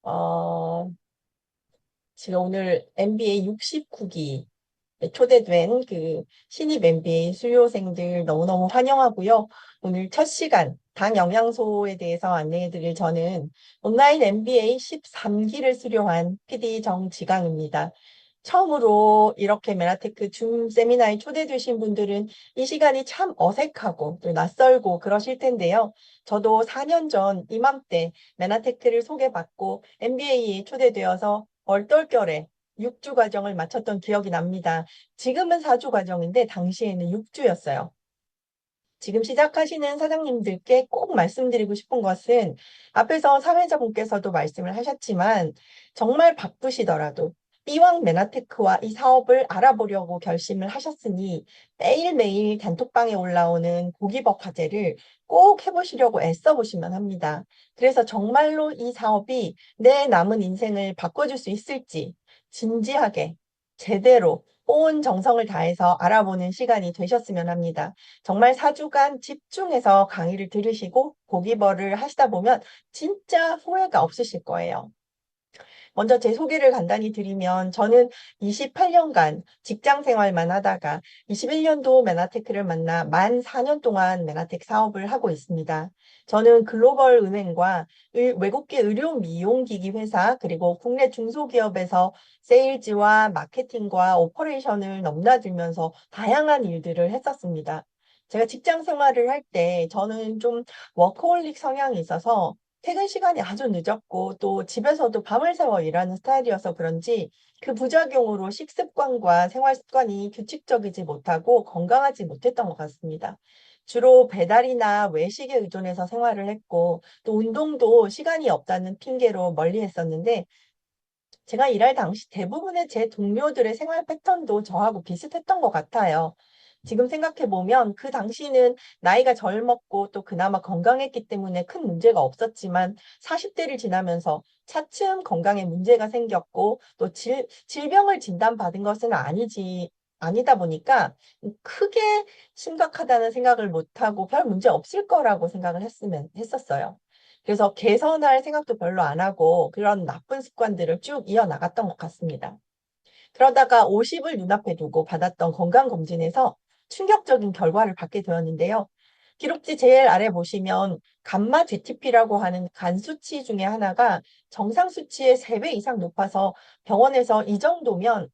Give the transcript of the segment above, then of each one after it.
어, 제가 오늘 MBA 69기 초대된 그 신입 MBA 수료생들 너무너무 환영하고요. 오늘 첫 시간 당 영양소에 대해서 안내해드릴 저는 온라인 MBA 13기를 수료한 PD 정지강입니다. 처음으로 이렇게 메나테크 줌 세미나에 초대되신 분들은 이 시간이 참 어색하고 또 낯설고 그러실 텐데요. 저도 4년 전 이맘때 메나테크를 소개받고 MBA에 초대되어서 얼떨결에 6주 과정을 마쳤던 기억이 납니다. 지금은 4주 과정인데 당시에는 6주였어요. 지금 시작하시는 사장님들께 꼭 말씀드리고 싶은 것은 앞에서 사회자분께서도 말씀을 하셨지만 정말 바쁘시더라도 이왕 메나테크와 이 사업을 알아보려고 결심을 하셨으니 매일매일 단톡방에 올라오는 고기버 과제를 꼭 해보시려고 애써보시면 합니다. 그래서 정말로 이 사업이 내 남은 인생을 바꿔줄 수 있을지 진지하게 제대로 온 정성을 다해서 알아보는 시간이 되셨으면 합니다. 정말 4주간 집중해서 강의를 들으시고 고기버를 하시다 보면 진짜 후회가 없으실 거예요. 먼저 제 소개를 간단히 드리면 저는 28년간 직장 생활만 하다가 21년도 메나테크를 만나 만 4년 동안 메나테크 사업을 하고 있습니다. 저는 글로벌 은행과 외국계 의료 미용기기 회사 그리고 국내 중소기업에서 세일즈와 마케팅과 오퍼레이션을 넘나들면서 다양한 일들을 했었습니다. 제가 직장 생활을 할 때 저는 좀 워커홀릭 성향이 있어서 퇴근 시간이 아주 늦었고 또 집에서도 밤을 새워 일하는 스타일이어서 그런지 그 부작용으로 식습관과 생활 습관이 규칙적이지 못하고 건강하지 못했던 것 같습니다. 주로 배달이나 외식에 의존해서 생활을 했고 또 운동도 시간이 없다는 핑계로 멀리 했었는데 제가 일할 당시 대부분의 제 동료들의 생활 패턴도 저하고 비슷했던 것 같아요. 지금 생각해보면 그 당시는 나이가 젊었고 또 그나마 건강했기 때문에 큰 문제가 없었지만 40대를 지나면서 차츰 건강에 문제가 생겼고 또 질병을 진단받은 것은 아니다 보니까 크게 심각하다는 생각을 못하고 별 문제 없을 거라고 생각을 했었어요. 그래서 개선할 생각도 별로 안 하고 그런 나쁜 습관들을 쭉 이어나갔던 것 같습니다. 그러다가 50을 눈앞에 두고 받았던 건강검진에서 충격적인 결과를 받게 되었는데요. 기록지 제일 아래 보시면 감마 GTP라고 하는 간 수치 중에 하나가 정상 수치의 3배 이상 높아서 병원에서 이 정도면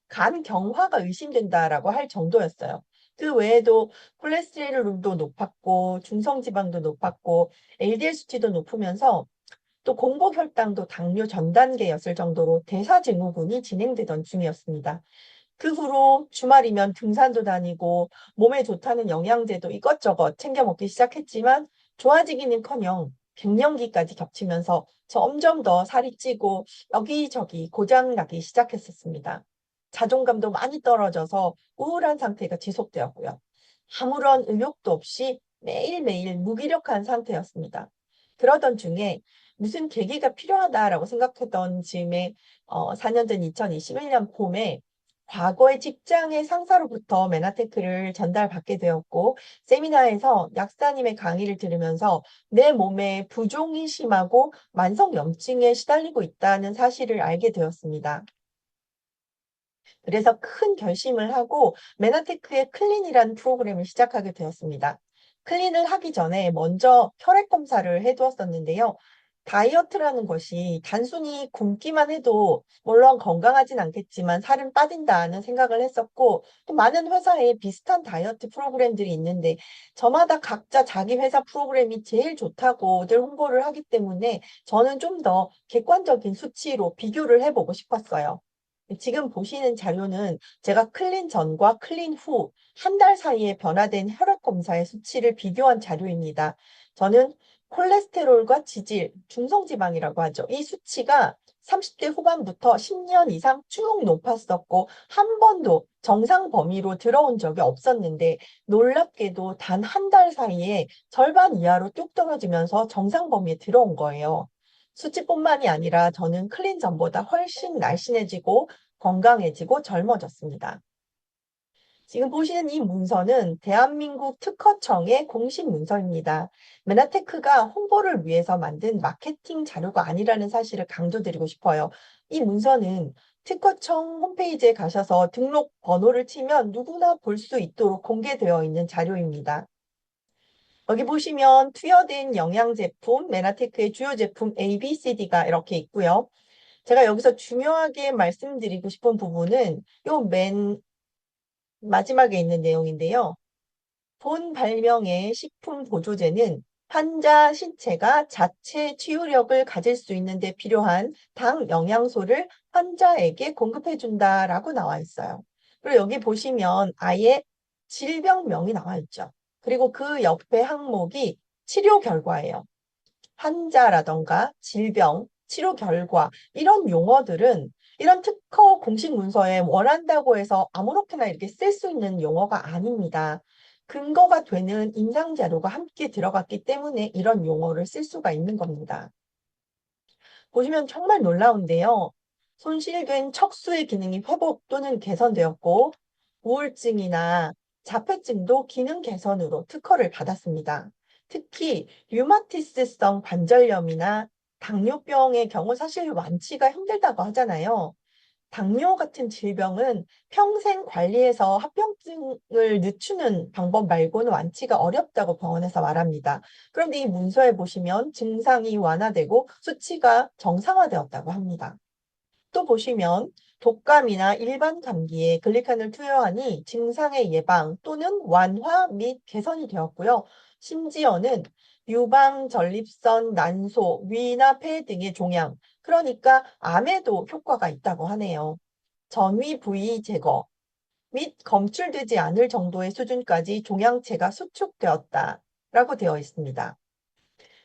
간 경화가 의심된다라고 할 정도였어요. 그 외에도 콜레스테롤도 높았고 중성지방도 높았고 LDL 수치도 높으면서 또 공복혈당도 당뇨 전 단계였을 정도로 대사증후군이 진행되던 중이었습니다. 그 후로 주말이면 등산도 다니고 몸에 좋다는 영양제도 이것저것 챙겨 먹기 시작했지만 좋아지기는커녕 갱년기까지 겹치면서 점점 더 살이 찌고 여기저기 고장 나기 시작했었습니다. 자존감도 많이 떨어져서 우울한 상태가 지속되었고요. 아무런 의욕도 없이 매일매일 무기력한 상태였습니다. 그러던 중에 무슨 계기가 필요하다라고 생각했던 즈음에 4년 전 2021년 봄에 과거의 직장의 상사로부터 메나테크를 전달받게 되었고 세미나에서 약사님의 강의를 들으면서 내 몸에 부종이 심하고 만성염증에 시달리고 있다는 사실을 알게 되었습니다. 그래서 큰 결심을 하고 메나테크의 클린이라는 프로그램을 시작하게 되었습니다. 클린을 하기 전에 먼저 혈액 검사를 해두었었는데요. 다이어트라는 것이 단순히 굶기만 해도 물론 건강하진 않겠지만 살은 빠진다는 생각을 했었고 또 많은 회사에 비슷한 다이어트 프로그램들이 있는데 저마다 각자 자기 회사 프로그램이 제일 좋다고들 홍보를 하기 때문에 저는 좀 더 객관적인 수치로 비교를 해보고 싶었어요. 지금 보시는 자료는 제가 클린 전과 클린 후 한 달 사이에 변화된 혈액 검사의 수치를 비교한 자료입니다. 저는 콜레스테롤과 지질, 중성지방이라고 하죠. 이 수치가 30대 후반부터 10년 이상 쭉 높았었고 한 번도 정상 범위로 들어온 적이 없었는데 놀랍게도 단 한 달 사이에 절반 이하로 뚝 떨어지면서 정상 범위에 들어온 거예요. 수치뿐만이 아니라 저는 클린 전보다 훨씬 날씬해지고 건강해지고 젊어졌습니다. 지금 보시는 이 문서는 대한민국 특허청의 공식 문서입니다. 메나테크가 홍보를 위해서 만든 마케팅 자료가 아니라는 사실을 강조드리고 싶어요. 이 문서는 특허청 홈페이지에 가셔서 등록 번호를 치면 누구나 볼 수 있도록 공개되어 있는 자료입니다. 여기 보시면 투여된 영양 제품, 메나테크의 주요 제품 A, B, C, D가 이렇게 있고요. 제가 여기서 중요하게 말씀드리고 싶은 부분은 요 맨 마지막에 있는 내용인데요. 본 발명의 식품 보조제는 환자 신체가 자체 치유력을 가질 수 있는데 필요한 당 영양소를 환자에게 공급해 준다라고 나와 있어요. 그리고 여기 보시면 아예 질병명이 나와 있죠. 그리고 그 옆에 항목이 치료 결과예요. 환자라던가 질병, 치료 결과 이런 용어들은 이런 특허 공식 문서에 원한다고 해서 아무렇게나 이렇게 쓸 수 있는 용어가 아닙니다. 근거가 되는 임상 자료가 함께 들어갔기 때문에 이런 용어를 쓸 수가 있는 겁니다. 보시면 정말 놀라운데요. 손실된 척수의 기능이 회복 또는 개선되었고 우울증이나 자폐증도 기능 개선으로 특허를 받았습니다. 특히 류마티스성 관절염이나 당뇨병의 경우 사실 완치가 힘들다고 하잖아요. 당뇨 같은 질병은 평생 관리해서 합병증을 늦추는 방법 말고는 완치가 어렵다고 병원에서 말합니다. 그런데 이 문서에 보시면 증상이 완화되고 수치가 정상화되었다고 합니다. 또 보시면 독감이나 일반 감기에 글리칸을 투여하니 증상의 예방 또는 완화 및 개선이 되었고요. 심지어는 유방, 전립선, 난소, 위나 폐 등의 종양, 그러니까 암에도 효과가 있다고 하네요. 전위 부위 제거 및 검출되지 않을 정도의 수준까지 종양체가 수축되었다라고 되어 있습니다.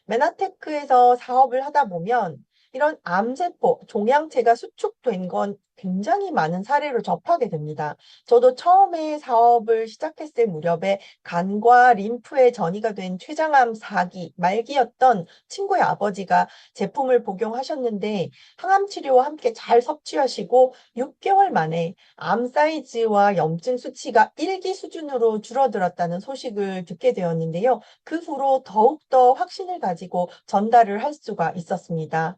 메나테크에서 사업을 하다 보면 이런 암세포, 종양체가 수축된 건 굉장히 많은 사례로 접하게 됩니다. 저도 처음에 사업을 시작했을 무렵에 간과 림프에 전이가 된 췌장암 4기, 말기였던 친구의 아버지가 제품을 복용하셨는데 항암 치료와 함께 잘 섭취하시고 6개월 만에 암 사이즈와 염증 수치가 1기 수준으로 줄어들었다는 소식을 듣게 되었는데요. 그 후로 더욱더 확신을 가지고 전달을 할 수가 있었습니다.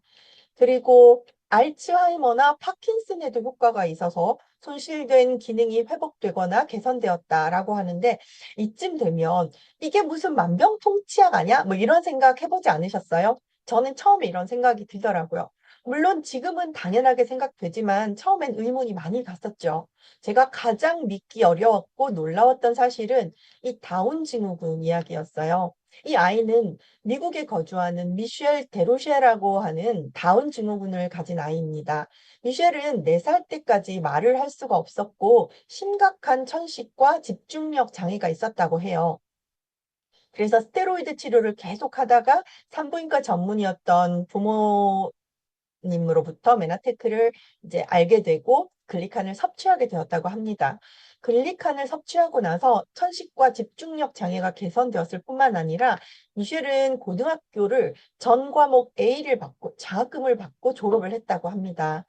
그리고 알츠하이머나 파킨슨에도 효과가 있어서 손실된 기능이 회복되거나 개선되었다라고 하는데 이쯤 되면 이게 무슨 만병통치약 아니야? 뭐 이런 생각 해보지 않으셨어요? 저는 처음에 이런 생각이 들더라고요. 물론 지금은 당연하게 생각되지만 처음엔 의문이 많이 갔었죠. 제가 가장 믿기 어려웠고 놀라웠던 사실은 이 다운 증후군 이야기였어요. 이 아이는 미국에 거주하는 미셸 데로쉐라고 하는 다운 증후군을 가진 아이입니다. 미셸은 4살 때까지 말을 할 수가 없었고 심각한 천식과 집중력 장애가 있었다고 해요. 그래서 스테로이드 치료를 계속 하다가 산부인과 전문의였던 부모님으로부터 메나테크를 이제 알게 되고 글리칸을 섭취하게 되었다고 합니다. 글리칸을 섭취하고 나서 천식과 집중력 장애가 개선되었을 뿐만 아니라 미셸은 고등학교를 전 과목 A를 받고 장학금을 받고 졸업을 했다고 합니다.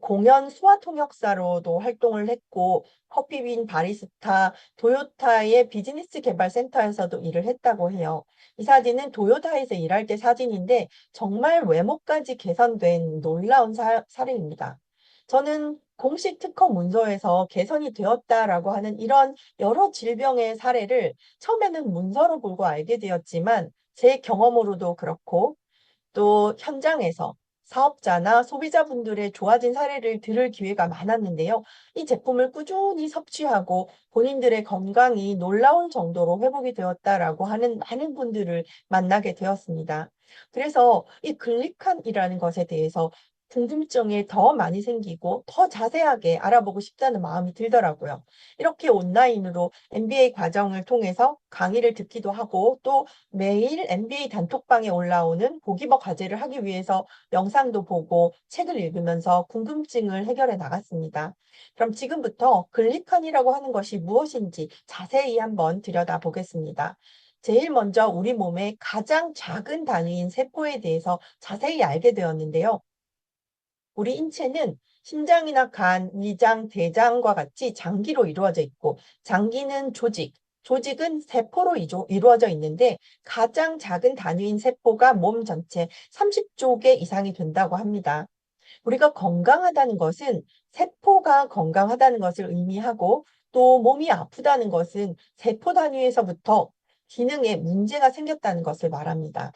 공연 수화 통역사로도 활동을 했고 커피빈 바리스타, 도요타의 비즈니스 개발 센터에서도 일을 했다고 해요. 이 사진은 도요타에서 일할 때 사진인데 정말 외모까지 개선된 놀라운 사례입니다. 저는 공식 특허 문서에서 개선이 되었다라고 하는 이런 여러 질병의 사례를 처음에는 문서로 보고 알게 되었지만 제 경험으로도 그렇고 또 현장에서 사업자나 소비자분들의 좋아진 사례를 들을 기회가 많았는데요. 이 제품을 꾸준히 섭취하고 본인들의 건강이 놀라운 정도로 회복이 되었다라고 하는 많은 분들을 만나게 되었습니다. 그래서 이 글리칸이라는 것에 대해서 궁금증이 더 많이 생기고 더 자세하게 알아보고 싶다는 마음이 들더라고요. 이렇게 온라인으로 MBA 과정을 통해서 강의를 듣기도 하고 또 매일 MBA 단톡방에 올라오는 고기버 과제를 하기 위해서 영상도 보고 책을 읽으면서 궁금증을 해결해 나갔습니다. 그럼 지금부터 글리칸이라고 하는 것이 무엇인지 자세히 한번 들여다보겠습니다. 제일 먼저 우리 몸의 가장 작은 단위인 세포에 대해서 자세히 알게 되었는데요. 우리 인체는 심장이나 간, 위장, 대장과 같이 장기로 이루어져 있고, 장기는 조직, 조직은 세포로 이루어져 있는데, 가장 작은 단위인 세포가 몸 전체 30조 개 이상이 된다고 합니다. 우리가 건강하다는 것은 세포가 건강하다는 것을 의미하고, 또 몸이 아프다는 것은 세포 단위에서부터 기능에 문제가 생겼다는 것을 말합니다.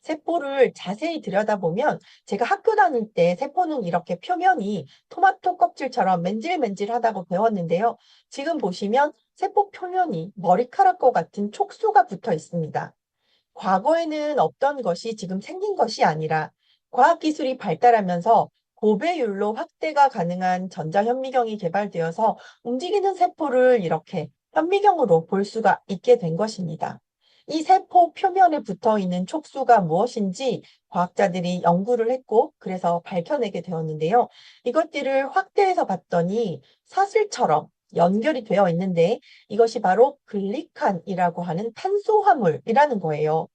세포를 자세히 들여다보면 제가 학교 다닐 때 세포는 이렇게 표면이 토마토 껍질처럼 맨질맨질하다고 배웠는데요. 지금 보시면 세포 표면이 머리카락과 같은 촉수가 붙어 있습니다. 과거에는 없던 것이 지금 생긴 것이 아니라 과학기술이 발달하면서 고배율로 확대가 가능한 전자현미경이 개발되어서 움직이는 세포를 이렇게 현미경으로 볼 수가 있게 된 것입니다. 이 세포 표면에 붙어 있는 촉수가 무엇인지 과학자들이 연구를 했고, 그래서 밝혀내게 되었는데요. 이것들을 확대해서 봤더니 사슬처럼 연결이 되어 있는데, 이것이 바로 글리칸이라고 하는 탄수화물이라는 거예요.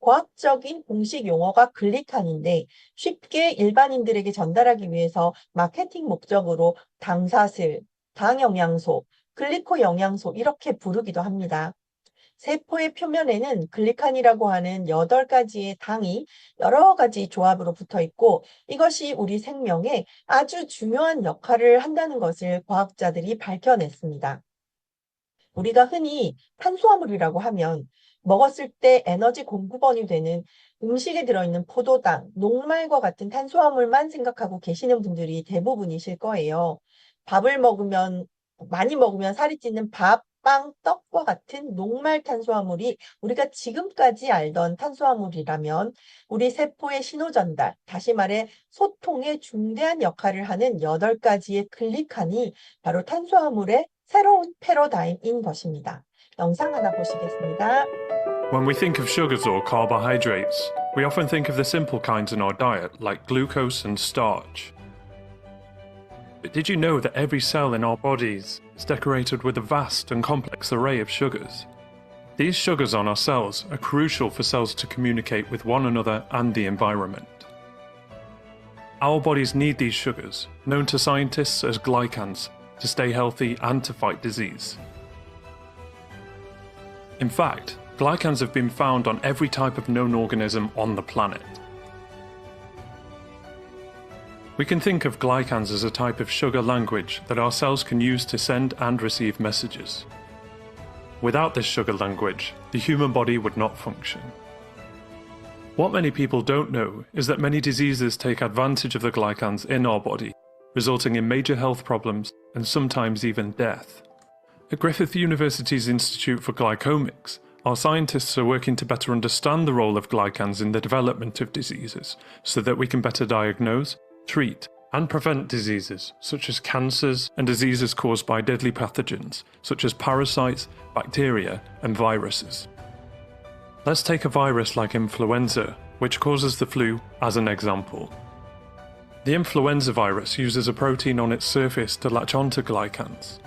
과학적인 공식 용어가 글리칸인데, 쉽게 일반인들에게 전달하기 위해서 마케팅 목적으로 당사슬, 당영양소, 글리코 영양소 이렇게 부르기도 합니다. 세포의 표면에는 글리칸이라고 하는 8가지의 당이 여러 가지 조합으로 붙어 있고, 이것이 우리 생명에 아주 중요한 역할을 한다는 것을 과학자들이 밝혀냈습니다. 우리가 흔히 탄수화물이라고 하면 먹었을 때 에너지 공급원이 되는 음식에 들어있는 포도당, 녹말과 같은 탄수화물만 생각하고 계시는 분들이 대부분이실 거예요. 밥을 먹으면, 많이 먹으면 살이 찌는 밥, 빵, 떡과 같은 녹말 탄수화물이 우리가 지금까지 알던 탄수화물이라면, 우리 세포의 신호 전달, 다시 말해 소통에 중대한 역할을 하는 8가지의 글리칸이 바로 탄수화물의 새로운 패러다임인 것입니다. 영상 하나 보시겠습니다. When we think of sugars or carbohydrates, we often think of the simple kinds in our diet, like glucose and starch. But did you know that every cell in our bodies is decorated with a vast and complex array of sugars? These sugars on our cells are crucial for cells to communicate with one another and the environment. Our bodies need these sugars, known to scientists as glycans, to stay healthy and to fight disease. In fact, glycans have been found on every type of known organism on the planet. We can think of glycans as a type of sugar language that our cells can use to send and receive messages. Without this sugar language, the human body would not function. What many people don't know is that many diseases take advantage of the glycans in our body, resulting in major health problems and sometimes even death. At Griffith University's Institute for Glycomics, our scientists are working to better understand the role of glycans in the development of diseases so that we can better diagnose, treat, and prevent diseases such as cancers and diseases caused by deadly pathogens such as parasites, bacteria, and viruses. Let's take a virus like influenza, which causes the flu, as an example. The influenza virus uses a protein on its surface to latch onto glycans.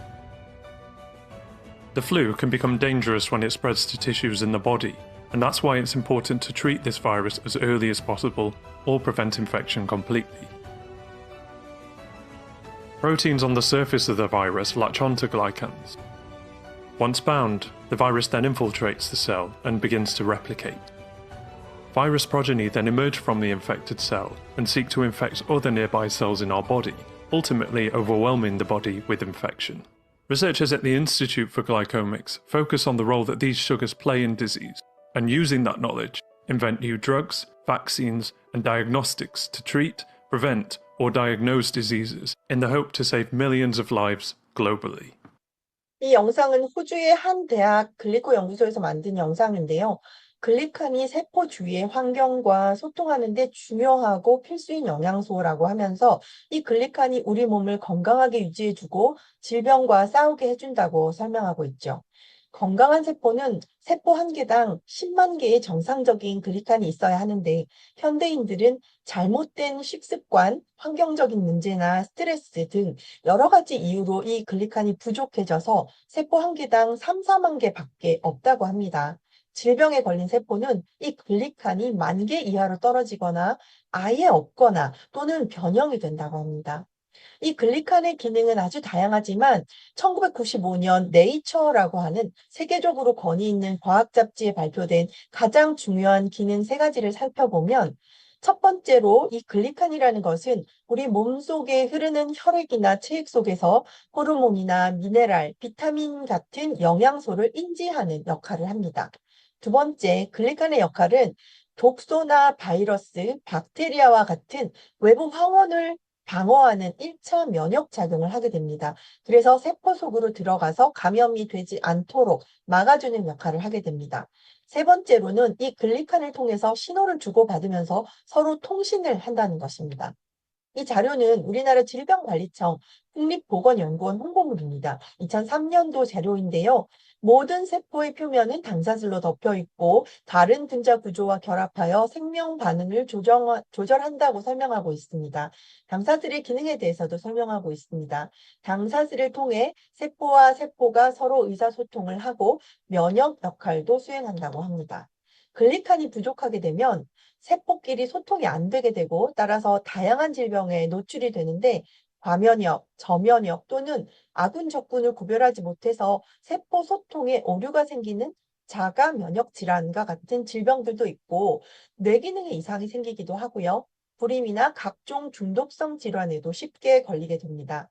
The flu can become dangerous when it spreads to tissues in the body, and that's why it's important to treat this virus as early as possible or prevent infection completely. Proteins on the surface of the virus latch onto glycans. Once bound, the virus then infiltrates the cell and begins to replicate. Virus progeny then emerge from the infected cell and seek to infect other nearby cells in our body, ultimately overwhelming the body with infection. Researchers at the Institute for Glycomics focus on the role that these sugars play in disease, and using that knowledge, invent new drugs, vaccines, and diagnostics to treat, prevent, or diagnose diseases in the hope to save millions of lives globally. 이 영상은 호주의 한 대학 글리코 연구소에서 만든 영상인데요. 글리칸이 세포 주위의 환경과 소통하는 데 중요하고 필수인 영양소라고 하면서 이 글리칸이 우리 몸을 건강하게 유지해주고 질병과 싸우게 해준다고 설명하고 있죠. 건강한 세포는 세포 한 개당 10만 개의 정상적인 글리칸이 있어야 하는데, 현대인들은 잘못된 식습관, 환경적인 문제나 스트레스 등 여러 가지 이유로 이 글리칸이 부족해져서 세포 한 개당 3, 4만 개밖에 없다고 합니다. 질병에 걸린 세포는 이 글리칸이 10,000개 이하로 떨어지거나 아예 없거나 또는 변형이 된다고 합니다. 이 글리칸의 기능은 아주 다양하지만 1995년 네이처라고 하는 세계적으로 권위 있는 과학 잡지에 발표된 가장 중요한 기능 세 가지를 살펴보면 첫 번째로 이 글리칸이라는 것은 우리 몸속에 흐르는 혈액이나 체액 속에서 호르몬이나 미네랄, 비타민 같은 영양소를 인지하는 역할을 합니다. 두 번째, 글리칸의 역할은 독소나 바이러스, 박테리아와 같은 외부 화원을 방어하는 1차 면역 작용을 하게 됩니다. 그래서 세포 속으로 들어가서 감염이 되지 않도록 막아주는 역할을 하게 됩니다. 세 번째로는 이 글리칸을 통해서 신호를 주고받으면서 서로 통신을 한다는 것입니다. 이 자료는 우리나라 질병관리청 국립보건연구원 홍보물입니다. 2003년도 자료인데요. 모든 세포의 표면은 당사슬로 덮여 있고 다른 분자 구조와 결합하여 생명 반응을 조절한다고 설명하고 있습니다. 당사슬의 기능에 대해서도 설명하고 있습니다. 당사슬을 통해 세포와 세포가 서로 의사소통을 하고 면역 역할도 수행한다고 합니다. 글리칸이 부족하게 되면 세포끼리 소통이 안 되게 되고 따라서 다양한 질병에 노출이 되는데 과면역, 저면역 또는 아군 적군을 구별하지 못해서 세포 소통에 오류가 생기는 자가 면역 질환과 같은 질병들도 있고 뇌 기능에 이상이 생기기도 하고요. 불임이나 각종 중독성 질환에도 쉽게 걸리게 됩니다.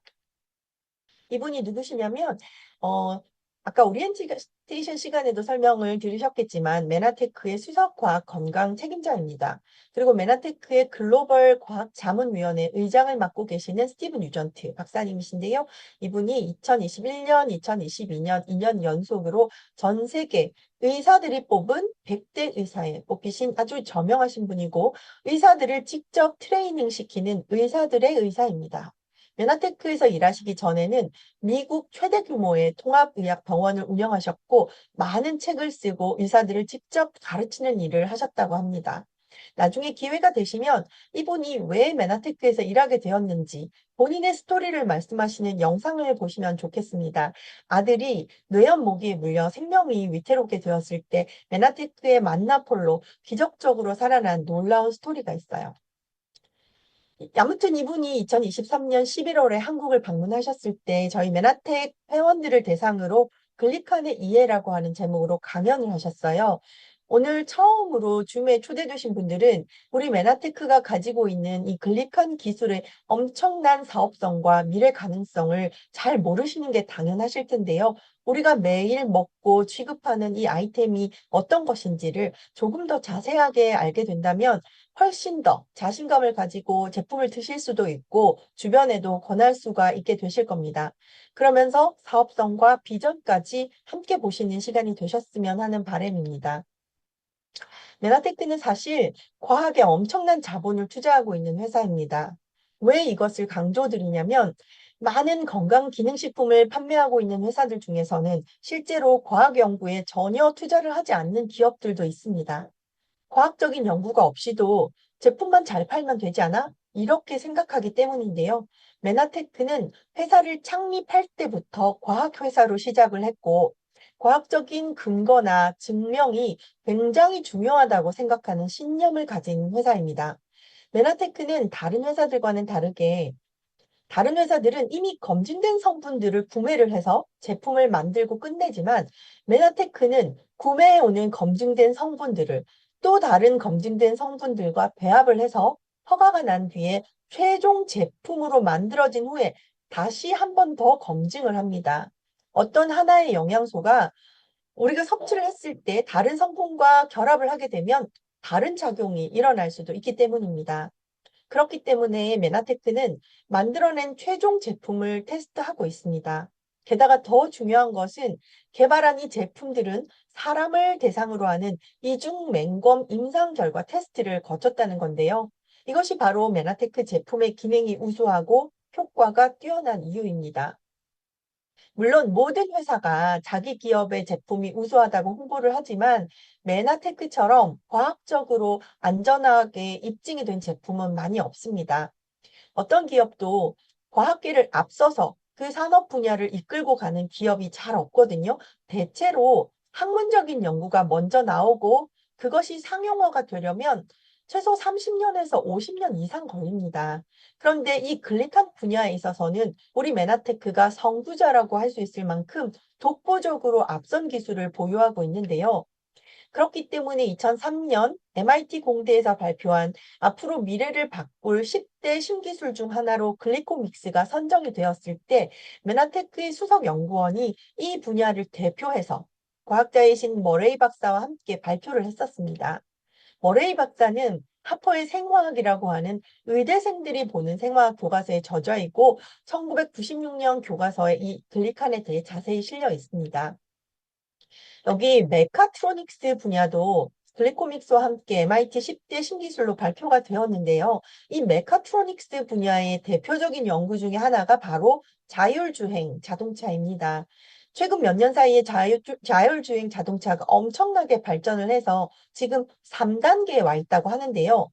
이분이 누구시냐면 어 아까 오리엔테이션 시간에도 설명을 들으셨겠지만 메나테크의 수석과학 건강 책임자입니다. 그리고 메나테크의 글로벌 과학 자문위원회 의장을 맡고 계시는 스티븐 유전트 박사님이신데요. 이분이 2021년, 2022년 2년 연속으로 전 세계 의사들이 뽑은 100대 의사에 뽑히신 아주 저명하신 분이고 의사들을 직접 트레이닝 시키는 의사들의 의사입니다. 메나테크에서 일하시기 전에는 미국 최대 규모의 통합의학병원을 운영하셨고 많은 책을 쓰고 의사들을 직접 가르치는 일을 하셨다고 합니다. 나중에 기회가 되시면 이분이 왜 메나테크에서 일하게 되었는지 본인의 스토리를 말씀하시는 영상을 보시면 좋겠습니다. 아들이 뇌염 모기에 물려 생명이 위태롭게 되었을 때 메나테크의 만나폴로 기적적으로 살아난 놀라운 스토리가 있어요. 아무튼 이분이 2023년 11월에 한국을 방문하셨을 때 저희 메나텍 회원들을 대상으로 글리칸의 이해라고 하는 제목으로 강연을 하셨어요. 오늘 처음으로 줌에 초대되신 분들은 우리 메나테크가 가지고 있는 이 글리칸 기술의 엄청난 사업성과 미래 가능성을 잘 모르시는 게 당연하실 텐데요. 우리가 매일 먹고 취급하는 이 아이템이 어떤 것인지를 조금 더 자세하게 알게 된다면 훨씬 더 자신감을 가지고 제품을 드실 수도 있고 주변에도 권할 수가 있게 되실 겁니다. 그러면서 사업성과 비전까지 함께 보시는 시간이 되셨으면 하는 바람입니다. 메나테크는 사실 과학에 엄청난 자본을 투자하고 있는 회사입니다. 왜 이것을 강조드리냐면 많은 건강기능식품을 판매하고 있는 회사들 중에서는 실제로 과학 연구에 전혀 투자를 하지 않는 기업들도 있습니다. 과학적인 연구가 없이도 제품만 잘 팔면 되지 않아? 이렇게 생각하기 때문인데요. 메나테크는 회사를 창립할 때부터 과학회사로 시작을 했고, 과학적인 근거나 증명이 굉장히 중요하다고 생각하는 신념을 가진 회사입니다. 메나테크는 다른 회사들과는 다르게 다른 회사들은 이미 검증된 성분들을 구매를 해서 제품을 만들고 끝내지만 메나테크는 구매해 오는 검증된 성분들을 또 다른 검증된 성분들과 배합을 해서 허가가 난 뒤에 최종 제품으로 만들어진 후에 다시 한 번 더 검증을 합니다. 어떤 하나의 영양소가 우리가 섭취를 했을 때 다른 성분과 결합을 하게 되면 다른 작용이 일어날 수도 있기 때문입니다. 그렇기 때문에 메나테크는 만들어낸 최종 제품을 테스트하고 있습니다. 게다가 더 중요한 것은 개발한 이 제품들은 사람을 대상으로 하는 이중 맹검 임상 결과 테스트를 거쳤다는 건데요. 이것이 바로 메나테크 제품의 기능이 우수하고 효과가 뛰어난 이유입니다. 물론 모든 회사가 자기 기업의 제품이 우수하다고 홍보를 하지만 메나테크처럼 과학적으로 안전하게 입증이 된 제품은 많이 없습니다. 어떤 기업도 과학계를 앞서서 그 산업 분야를 이끌고 가는 기업이 잘 없거든요. 대체로 학문적인 연구가 먼저 나오고 그것이 상용화가 되려면 최소 30년에서 50년 이상 걸립니다. 그런데 이 글리칸 분야에 있어서는 우리 메나테크가 선구자라고 할 수 있을 만큼 독보적으로 앞선 기술을 보유하고 있는데요. 그렇기 때문에 2003년 MIT 공대에서 발표한 앞으로 미래를 바꿀 10대 신기술 중 하나로 글리코믹스가 선정이 되었을 때 메나테크의 수석 연구원이 이 분야를 대표해서 과학자이신 머레이 박사와 함께 발표를 했었습니다. 머레이 박사는 하퍼의 생화학이라고 하는 의대생들이 보는 생화학 교과서에 저자 있고 1996년 교과서에 이 글리칸에 대해 자세히 실려 있습니다. 여기 메카트로닉스 분야도 글리코믹스와 함께 MIT 10대 신기술로 발표가 되었는데요. 이 메카트로닉스 분야의 대표적인 연구 중에 하나가 바로 자율주행 자동차입니다. 최근 몇 년 사이에 자율주행 자동차가 엄청나게 발전을 해서 지금 3단계에 와 있다고 하는데요.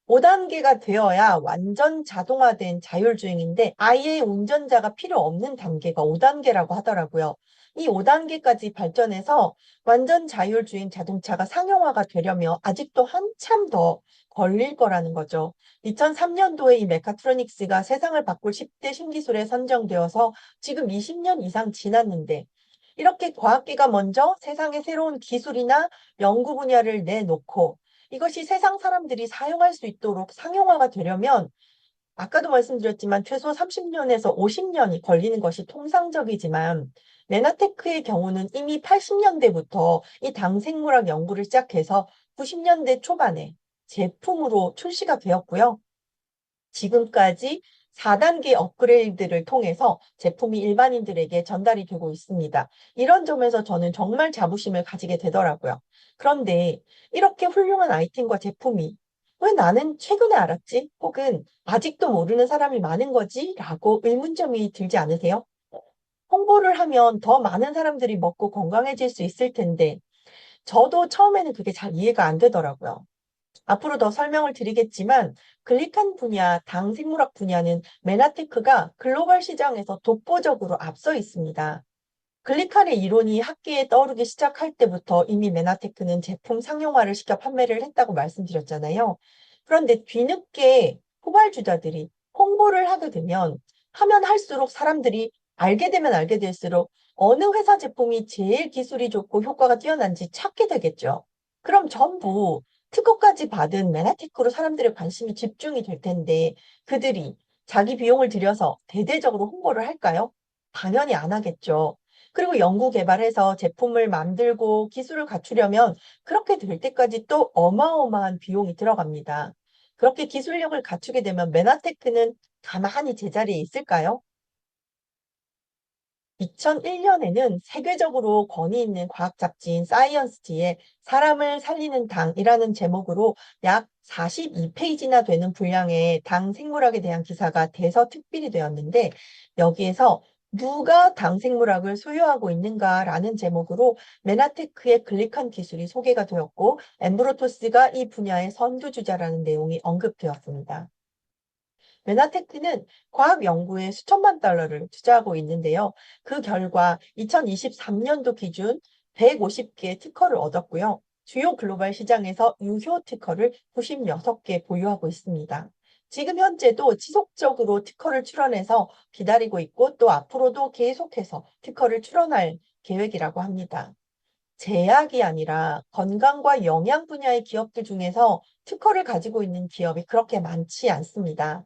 5단계가 되어야 완전 자동화된 자율주행인데 아예 운전자가 필요 없는 단계가 5단계라고 하더라고요. 이 5단계까지 발전해서 완전 자율주행 자동차가 상용화가 되려면 아직도 한참 더 걸릴 거라는 거죠. 2003년도에 이 메카트로닉스가 세상을 바꿀 10대 신기술에 선정되어서 지금 20년 이상 지났는데 이렇게 과학계가 먼저 세상의 새로운 기술이나 연구 분야를 내놓고 이것이 세상 사람들이 사용할 수 있도록 상용화가 되려면 아까도 말씀드렸지만 최소 30년에서 50년이 걸리는 것이 통상적이지만 메나테크의 경우는 이미 80년대부터 이 당생물학 연구를 시작해서 90년대 초반에 제품으로 출시가 되었고요. 지금까지 4단계 업그레이드를 통해서 제품이 일반인들에게 전달이 되고 있습니다. 이런 점에서 저는 정말 자부심을 가지게 되더라고요. 그런데 이렇게 훌륭한 아이템과 제품이 왜 나는 최근에 알았지? 혹은 아직도 모르는 사람이 많은 거지? 라고 의문점이 들지 않으세요? 홍보를 하면 더 많은 사람들이 먹고 건강해질 수 있을 텐데, 저도 처음에는 그게 잘 이해가 안 되더라고요. 앞으로 더 설명을 드리겠지만 글리칸 분야, 당생물학 분야는 메나테크가 글로벌 시장에서 독보적으로 앞서 있습니다. 글리칸의 이론이 학계에 떠오르기 시작할 때부터 이미 메나테크는 제품 상용화를 시켜 판매를 했다고 말씀드렸잖아요. 그런데 뒤늦게 후발주자들이 홍보를 하게 되면 하면 할수록 사람들이 알게 되면 알게 될수록 어느 회사 제품이 제일 기술이 좋고 효과가 뛰어난지 찾게 되겠죠. 그럼 전부 특허까지 받은 메나테크로 사람들의 관심이 집중이 될 텐데 그들이 자기 비용을 들여서 대대적으로 홍보를 할까요? 당연히 안 하겠죠. 그리고 연구 개발해서 제품을 만들고 기술을 갖추려면 그렇게 될 때까지 또 어마어마한 비용이 들어갑니다. 그렇게 기술력을 갖추게 되면 메나테크는 가만히 제자리에 있을까요? 2001년에는 세계적으로 권위 있는 과학 잡지인 사이언스지에 사람을 살리는 당이라는 제목으로 약 42페이지나 되는 분량의 당 생물학에 대한 기사가 대서특필이 되었는데 여기에서 누가 당 생물학을 소유하고 있는가라는 제목으로 메나테크의 글리칸 기술이 소개가 되었고 엠브로토스가 이 분야의 선두주자라는 내용이 언급되었습니다. 메나테크는 과학 연구에 수천만 달러를 투자하고 있는데요. 그 결과 2023년도 기준 150개 특허를 얻었고요. 주요 글로벌 시장에서 유효 특허를 96개 보유하고 있습니다. 지금 현재도 지속적으로 특허를 출원해서 기다리고 있고 또 앞으로도 계속해서 특허를 출원할 계획이라고 합니다. 제약이 아니라 건강과 영양 분야의 기업들 중에서 특허를 가지고 있는 기업이 그렇게 많지 않습니다.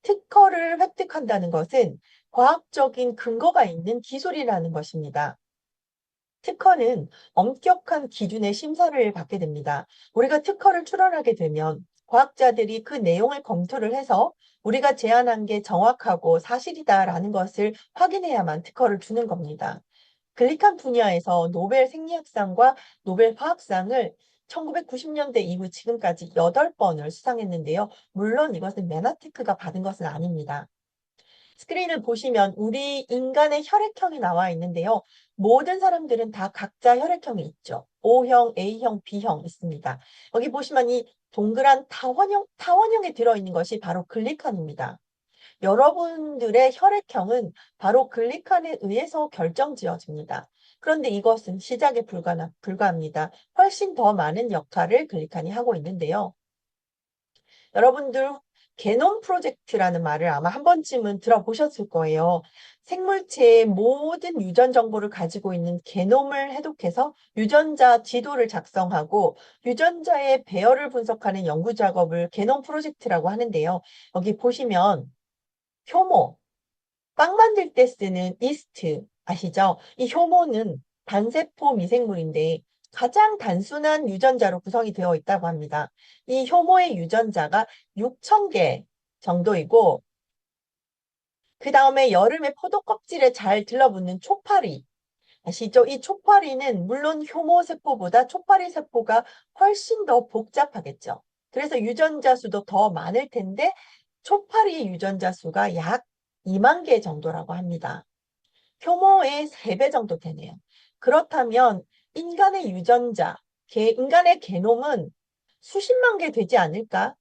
특허를 획득한다는 것은 과학적인 근거가 있는 기술이라는 것입니다. 특허는 엄격한 기준의 심사를 받게 됩니다. 우리가 특허를 출원하게 되면 과학자들이 그 내용을 검토를 해서 우리가 제안한 게 정확하고 사실이다라는 것을 확인해야만 특허를 주는 겁니다. 글리칸 분야에서 노벨 생리학상과 노벨 화학상을 1990년대 이후 지금까지 8번을 수상했는데요. 물론 이것은 메나테크가 받은 것은 아닙니다. 스크린을 보시면 우리 인간의 혈액형이 나와 있는데요. 모든 사람들은 다 각자 혈액형이 있죠. O형, A형, B형 있습니다. 여기 보시면 이 동그란 타원형에 들어있는 것이 바로 글리칸입니다. 여러분들의 혈액형은 바로 글리칸에 의해서 결정지어집니다. 그런데 이것은 시작에 불과합니다. 훨씬 더 많은 역할을 글리칸이 하고 있는데요. 여러분들 게놈 프로젝트라는 말을 아마 한 번쯤은 들어보셨을 거예요. 생물체의 모든 유전 정보를 가지고 있는 게놈을 해독해서 유전자 지도를 작성하고 유전자의 배열을 분석하는 연구 작업을 게놈 프로젝트라고 하는데요. 여기 보시면 효모, 빵 만들 때 쓰는 이스트 아시죠? 이 효모는 단세포 미생물인데 가장 단순한 유전자로 구성이 되어 있다고 합니다. 이 효모의 유전자가 6천 개 정도이고 그 다음에 여름에 포도 껍질에 잘 들러붙는 초파리 아시죠? 이 초파리는 물론 효모 세포보다 초파리 세포가 훨씬 더 복잡하겠죠. 그래서 유전자 수도 더 많을 텐데 초파리의 유전자 수가 약 2만 개 정도라고 합니다. 효모의 3배 정도 되네요. 그렇다면 인간의 유전자, 인간의 게놈은 수십만 개 되지 않을까?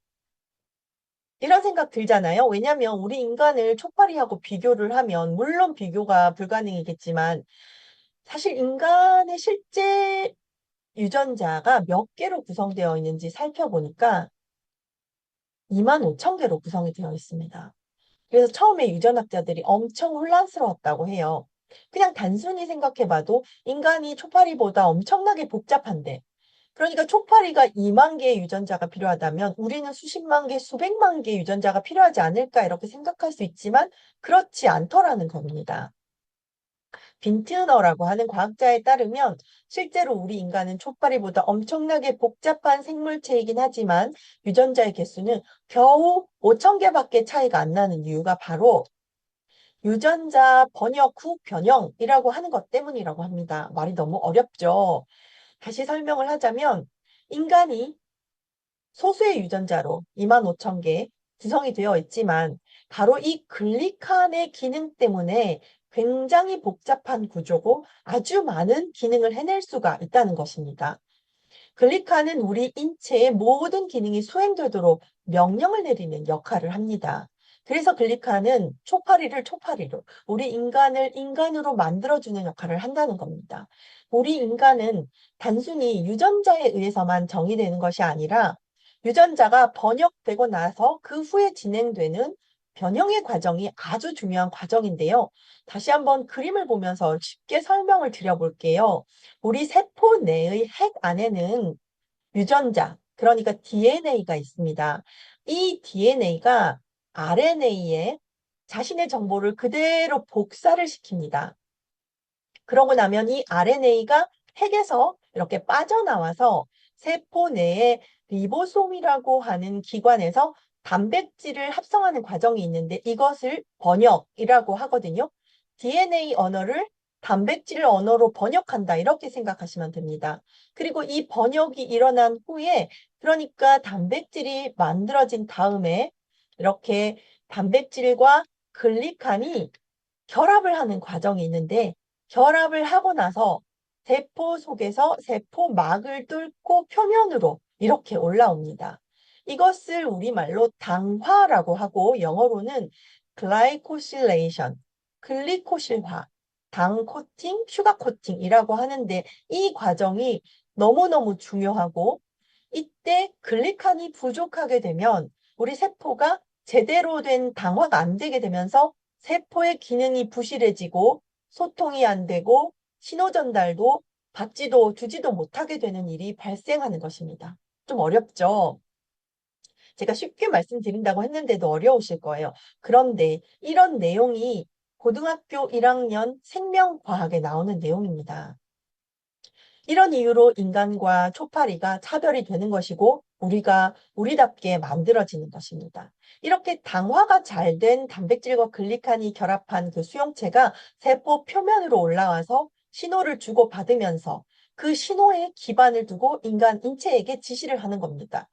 이런 생각 들잖아요. 왜냐하면 우리 인간을 초파리하고 비교를 하면 물론 비교가 불가능이겠지만 사실 인간의 실제 유전자가 몇 개로 구성되어 있는지 살펴보니까 2만 5천 개로 구성이 되어 있습니다. 그래서 처음에 유전학자들이 엄청 혼란스러웠다고 해요. 그냥 단순히 생각해봐도 인간이 초파리보다 엄청나게 복잡한데, 그러니까 초파리가 2만 개의 유전자가 필요하다면 우리는 수십만 개, 수백만 개의 유전자가 필요하지 않을까 이렇게 생각할 수 있지만 그렇지 않더라는 겁니다. 빈트너라고 하는 과학자에 따르면 실제로 우리 인간은 촉파리보다 엄청나게 복잡한 생물체이긴 하지만 유전자의 개수는 겨우 5천 개밖에 차이가 안 나는 이유가 바로 유전자 번역 후 변형이라고 하는 것 때문이라고 합니다. 말이 너무 어렵죠. 다시 설명을 하자면 인간이 소수의 유전자로 2만 5천 개 구성이 되어 있지만 바로 이 글리칸의 기능 때문에 굉장히 복잡한 구조고 아주 많은 기능을 해낼 수가 있다는 것입니다. 글리칸은 우리 인체의 모든 기능이 수행되도록 명령을 내리는 역할을 합니다. 그래서 글리칸은 초파리를 초파리로, 우리 인간을 인간으로 만들어주는 역할을 한다는 겁니다. 우리 인간은 단순히 유전자에 의해서만 정의되는 것이 아니라 유전자가 번역되고 나서 그 후에 진행되는 변형의 과정이 아주 중요한 과정인데요. 다시 한번 그림을 보면서 쉽게 설명을 드려볼게요. 우리 세포 내의 핵 안에는 유전자, 그러니까 DNA가 있습니다. 이 DNA가 RNA에 자신의 정보를 그대로 복사를 시킵니다. 그러고 나면 이 RNA가 핵에서 이렇게 빠져나와서 세포 내에 리보솜이라고 하는 기관에서 단백질을 합성하는 과정이 있는데 이것을 번역이라고 하거든요. DNA 언어를 단백질 언어로 번역한다 이렇게 생각하시면 됩니다. 그리고 이 번역이 일어난 후에 그러니까 단백질이 만들어진 다음에 이렇게 단백질과 글리칸이 결합을 하는 과정이 있는데 결합을 하고 나서 세포 속에서 세포막을 뚫고 표면으로 이렇게 올라옵니다. 이것을 우리말로 당화라고 하고 영어로는 글라이코실레이션, 글리코실화, 당 코팅, 슈가 코팅이라고 하는데 이 과정이 너무너무 중요하고 이때 글리칸이 부족하게 되면 우리 세포가 제대로 된 당화가 안 되게 되면서 세포의 기능이 부실해지고 소통이 안 되고 신호 전달도 받지도 주지도 못하게 되는 일이 발생하는 것입니다. 좀 어렵죠? 제가 쉽게 말씀드린다고 했는데도 어려우실 거예요. 그런데 이런 내용이 고등학교 1학년 생명과학에 나오는 내용입니다. 이런 이유로 인간과 초파리가 차별이 되는 것이고 우리가 우리답게 만들어지는 것입니다. 이렇게 당화가 잘 된 단백질과 글리칸이 결합한 그 수용체가 세포 표면으로 올라와서 신호를 주고받으면서 그 신호에 기반을 두고 인간 인체에게 지시를 하는 겁니다.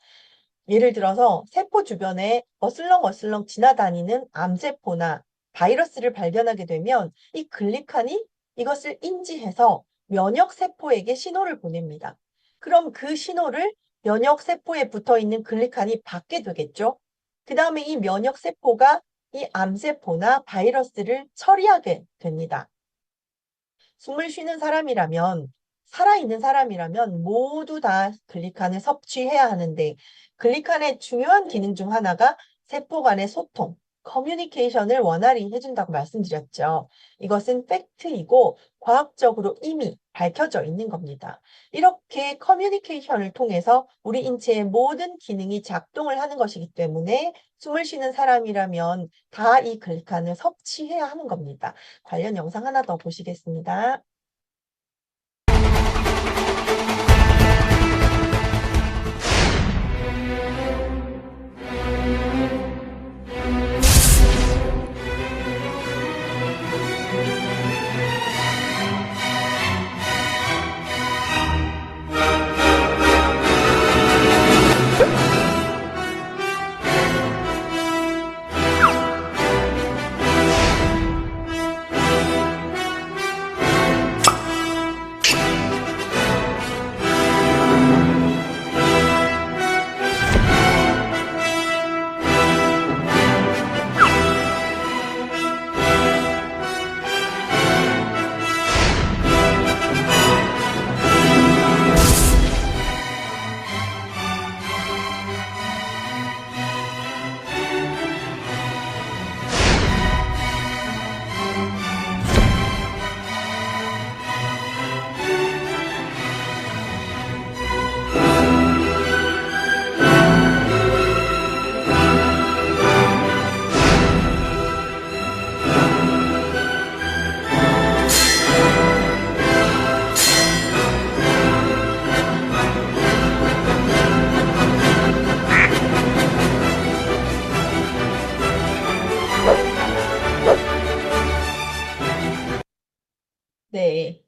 예를 들어서 세포 주변에 어슬렁어슬렁 지나다니는 암세포나 바이러스를 발견하게 되면 이 글리칸이 이것을 인지해서 면역세포에게 신호를 보냅니다. 그럼 그 신호를 면역세포에 붙어 있는 글리칸이 받게 되겠죠. 그 다음에 이 면역세포가 이 암세포나 바이러스를 처리하게 됩니다. 숨을 쉬는 사람이라면, 살아있는 사람이라면 모두 다 글리칸을 섭취해야 하는데 글리칸의 중요한 기능 중 하나가 세포 간의 소통, 커뮤니케이션을 원활히 해준다고 말씀드렸죠. 이것은 팩트이고 과학적으로 이미 밝혀져 있는 겁니다. 이렇게 커뮤니케이션을 통해서 우리 인체의 모든 기능이 작동을 하는 것이기 때문에 숨을 쉬는 사람이라면 다 이 글리칸을 섭취해야 하는 겁니다. 관련 영상 하나 더 보시겠습니다. 네.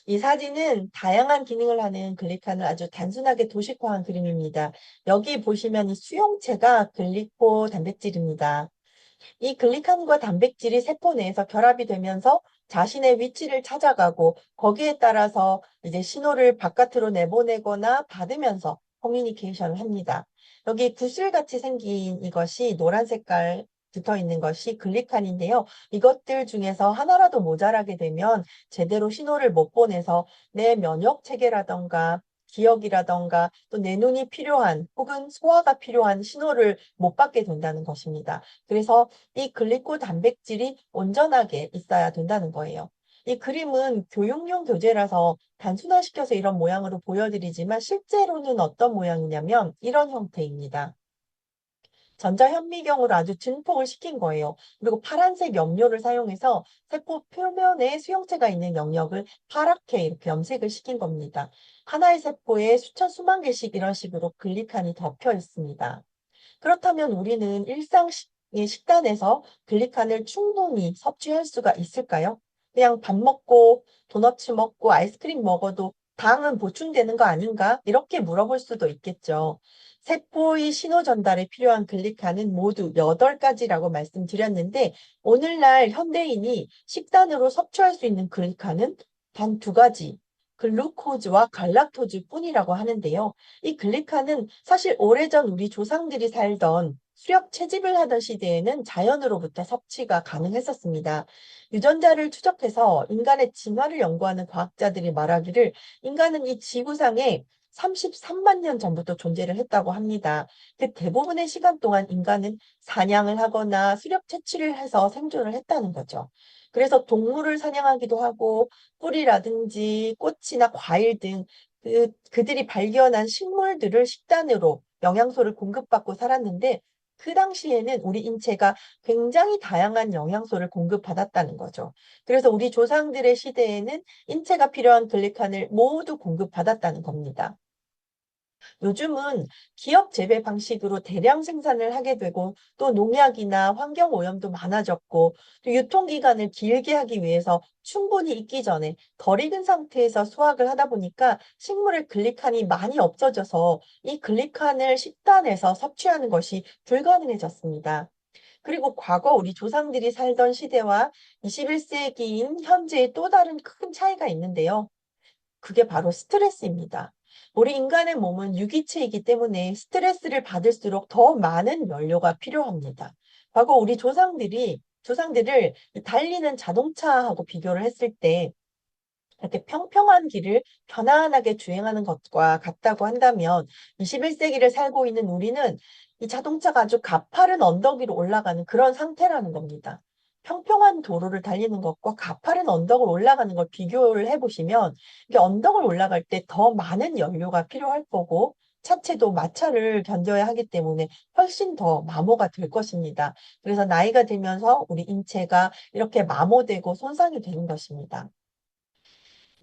이 사진은 다양한 기능을 하는 글리칸을 아주 단순하게 도식화한 그림입니다. 여기 보시면 이 수용체가 글리코 단백질입니다. 이 글리칸과 단백질이 세포 내에서 결합이 되면서 자신의 위치를 찾아가고 거기에 따라서 이제 신호를 바깥으로 내보내거나 받으면서 커뮤니케이션을 합니다. 여기 구슬같이 생긴 이것이 노란 색깔 붙어 있는 것이 글리칸인데요. 이것들 중에서 하나라도 모자라게 되면 제대로 신호를 못 보내서 내 면역 체계라던가 기억이라던가 또 내 눈이 필요한 혹은 소화가 필요한 신호를 못 받게 된다는 것입니다. 그래서 이 글리코 단백질이 온전하게 있어야 된다는 거예요. 이 그림은 교육용 교재라서 단순화시켜서 이런 모양으로 보여드리지만 실제로는 어떤 모양이냐면 이런 형태입니다. 전자현미경으로 아주 증폭을 시킨 거예요. 그리고 파란색 염료를 사용해서 세포 표면에 수용체가 있는 영역을 파랗게 이렇게 염색을 시킨 겁니다. 하나의 세포에 수천 수만 개씩 이런 식으로 글리칸이 덮여 있습니다. 그렇다면 우리는 일상의 식단에서 글리칸을 충분히 섭취할 수가 있을까요? 그냥 밥 먹고 도너츠 먹고 아이스크림 먹어도 당은 보충되는 거 아닌가? 이렇게 물어볼 수도 있겠죠. 세포의 신호 전달에 필요한 글리칸은 모두 8가지라고 말씀드렸는데 오늘날 현대인이 식단으로 섭취할 수 있는 글리칸은 단 2가지, 글루코즈와 갈락토즈 뿐이라고 하는데요. 이 글리칸은 사실 오래전 우리 조상들이 살던 수렵 채집을 하던 시대에는 자연으로부터 섭취가 가능했었습니다. 유전자를 추적해서 인간의 진화를 연구하는 과학자들이 말하기를 인간은 이 지구상에 33만 년 전부터 존재를 했다고 합니다. 그 대부분의 시간 동안 인간은 사냥을 하거나 수렵 채취를 해서 생존을 했다는 거죠. 그래서 동물을 사냥하기도 하고 꿀이라든지 꽃이나 과일 등 그들이 발견한 식물들을 식단으로 영양소를 공급받고 살았는데 그 당시에는 우리 인체가 굉장히 다양한 영양소를 공급받았다는 거죠. 그래서 우리 조상들의 시대에는 인체가 필요한 글리칸을 모두 공급받았다는 겁니다. 요즘은 기업 재배 방식으로 대량 생산을 하게 되고 또 농약이나 환경 오염도 많아졌고 또 유통기간을 길게 하기 위해서 충분히 익기 전에 덜 익은 상태에서 수확을 하다 보니까 식물의 글리칸이 많이 없어져서 이 글리칸을 식단에서 섭취하는 것이 불가능해졌습니다. 그리고 과거 우리 조상들이 살던 시대와 21세기인 현재의 또 다른 큰 차이가 있는데요. 그게 바로 스트레스입니다. 우리 인간의 몸은 유기체이기 때문에 스트레스를 받을수록 더 많은 연료가 필요합니다. 과거 우리 조상들을 달리는 자동차하고 비교를 했을 때 이렇게 평평한 길을 편안하게 주행하는 것과 같다고 한다면 21세기를 살고 있는 우리는 이 자동차가 아주 가파른 언덕 위로 올라가는 그런 상태라는 겁니다. 평평한 도로를 달리는 것과 가파른 언덕을 올라가는 걸 비교를 해보시면 이게 언덕을 올라갈 때 더 많은 연료가 필요할 거고 차체도 마찰을 견뎌야 하기 때문에 훨씬 더 마모가 될 것입니다. 그래서 나이가 들면서 우리 인체가 이렇게 마모되고 손상이 되는 것입니다.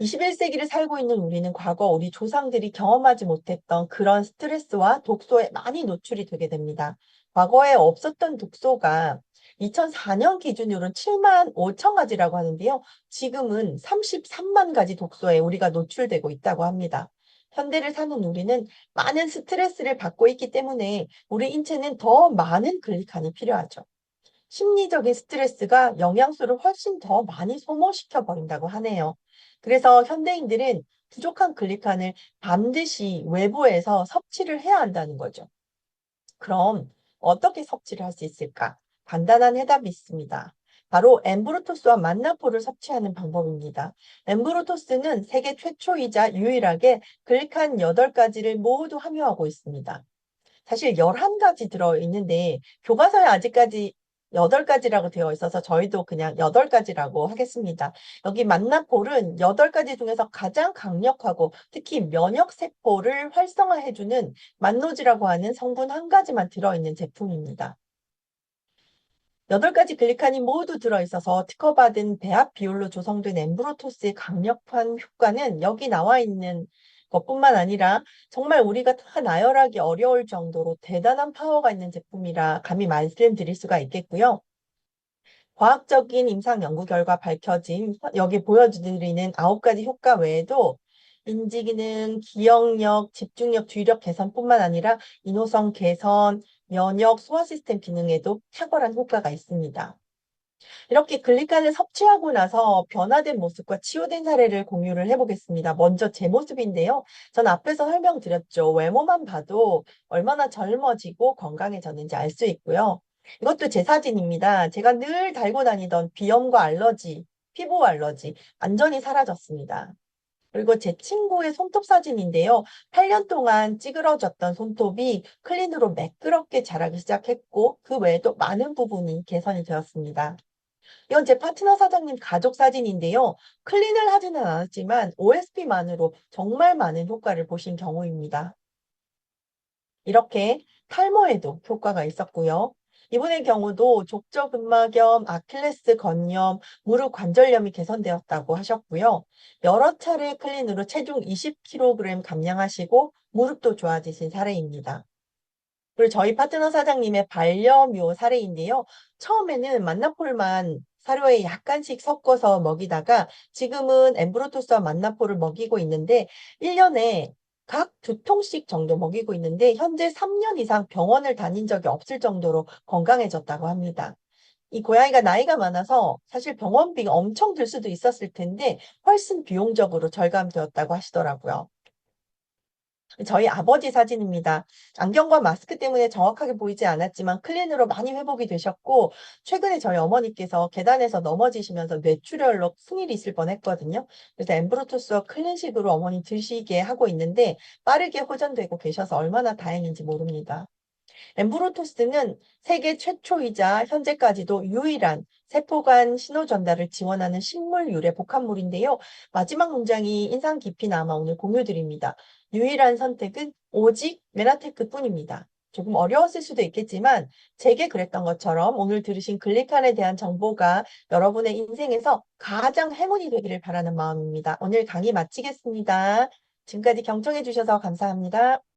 21세기를 살고 있는 우리는 과거 우리 조상들이 경험하지 못했던 그런 스트레스와 독소에 많이 노출이 되게 됩니다. 과거에 없었던 독소가 2004년 기준으로는 7만 5천 가지라고 하는데요. 지금은 33만 가지 독소에 우리가 노출되고 있다고 합니다. 현대를 사는 우리는 많은 스트레스를 받고 있기 때문에 우리 인체는 더 많은 글리칸이 필요하죠. 심리적인 스트레스가 영양소를 훨씬 더 많이 소모시켜 버린다고 하네요. 그래서 현대인들은 부족한 글리칸을 반드시 외부에서 섭취를 해야 한다는 거죠. 그럼 어떻게 섭취를 할 수 있을까? 간단한 해답이 있습니다. 바로 엠브로토스와 만나포를 섭취하는 방법입니다. 엠브로토스는 세계 최초이자 유일하게 글리칸 8가지를 모두 함유하고 있습니다. 사실 11가지 들어있는데 교과서에 아직까지 8가지라고 되어 있어서 저희도 그냥 8가지라고 하겠습니다. 여기 만나폴은 8가지 중에서 가장 강력하고 특히 면역세포를 활성화해주는 만노지라고 하는 성분 한 가지만 들어있는 제품입니다. 8가지 글리칸이 모두 들어있어서 특허받은 배합 비율로 조성된 엠브로토스의 강력한 효과는 여기 나와 있는 것뿐만 아니라 정말 우리가 다 나열하기 어려울 정도로 대단한 파워가 있는 제품이라 감히 말씀드릴 수가 있겠고요. 과학적인 임상 연구 결과 밝혀진 여기 보여드리는 9가지 효과 외에도 인지기능, 기억력, 집중력, 주의력 개선뿐만 아니라 인호성 개선, 면역, 소화 시스템 기능에도 탁월한 효과가 있습니다. 이렇게 글리칸을 섭취하고 나서 변화된 모습과 치유된 사례를 공유를 해보겠습니다. 먼저 제 모습인데요. 전 앞에서 설명드렸죠. 외모만 봐도 얼마나 젊어지고 건강해졌는지 알 수 있고요. 이것도 제 사진입니다. 제가 늘 달고 다니던 비염과 알러지, 피부 알러지 완전히 사라졌습니다. 그리고 제 친구의 손톱 사진인데요. 8년 동안 찌그러졌던 손톱이 클린으로 매끄럽게 자라기 시작했고 그 외에도 많은 부분이 개선이 되었습니다. 이건 제 파트너 사장님 가족 사진인데요. 클린을 하지는 않았지만 OSP만으로 정말 많은 효과를 보신 경우입니다. 이렇게 탈모에도 효과가 있었고요. 이분의 경우도 족저근막염, 아킬레스 건염, 무릎 관절염이 개선되었다고 하셨고요. 여러 차례 클린으로 체중 20kg 감량하시고 무릎도 좋아지신 사례입니다. 그리고 저희 파트너 사장님의 반려묘 사례인데요. 처음에는 만나폴만 사료에 약간씩 섞어서 먹이다가 지금은 엠브로토스와 만나폴을 먹이고 있는데 1년에 각 2통씩 정도 먹이고 있는데 현재 3년 이상 병원을 다닌 적이 없을 정도로 건강해졌다고 합니다. 이 고양이가 나이가 많아서 사실 병원비가 엄청 들 수도 있었을 텐데 훨씬 비용적으로 절감되었다고 하시더라고요. 저희 아버지 사진입니다. 안경과 마스크 때문에 정확하게 보이지 않았지만 클린으로 많이 회복이 되셨고 최근에 저희 어머니께서 계단에서 넘어지시면서 뇌출혈로 큰일이 있을 뻔했거든요. 그래서 엠브로토스와 클린식으로 어머니 드시게 하고 있는데 빠르게 호전되고 계셔서 얼마나 다행인지 모릅니다. 엠브로토스는 세계 최초이자 현재까지도 유일한 세포 간 신호 전달을 지원하는 식물 유래 복합물인데요. 마지막 문장이 인상 깊이나마 오늘 공유드립니다. 유일한 선택은 오직 메나테크뿐입니다. 조금 어려웠을 수도 있겠지만 제게 그랬던 것처럼 오늘 들으신 글리칸에 대한 정보가 여러분의 인생에서 가장 행운이 되기를 바라는 마음입니다. 오늘 강의 마치겠습니다. 지금까지 경청해 주셔서 감사합니다.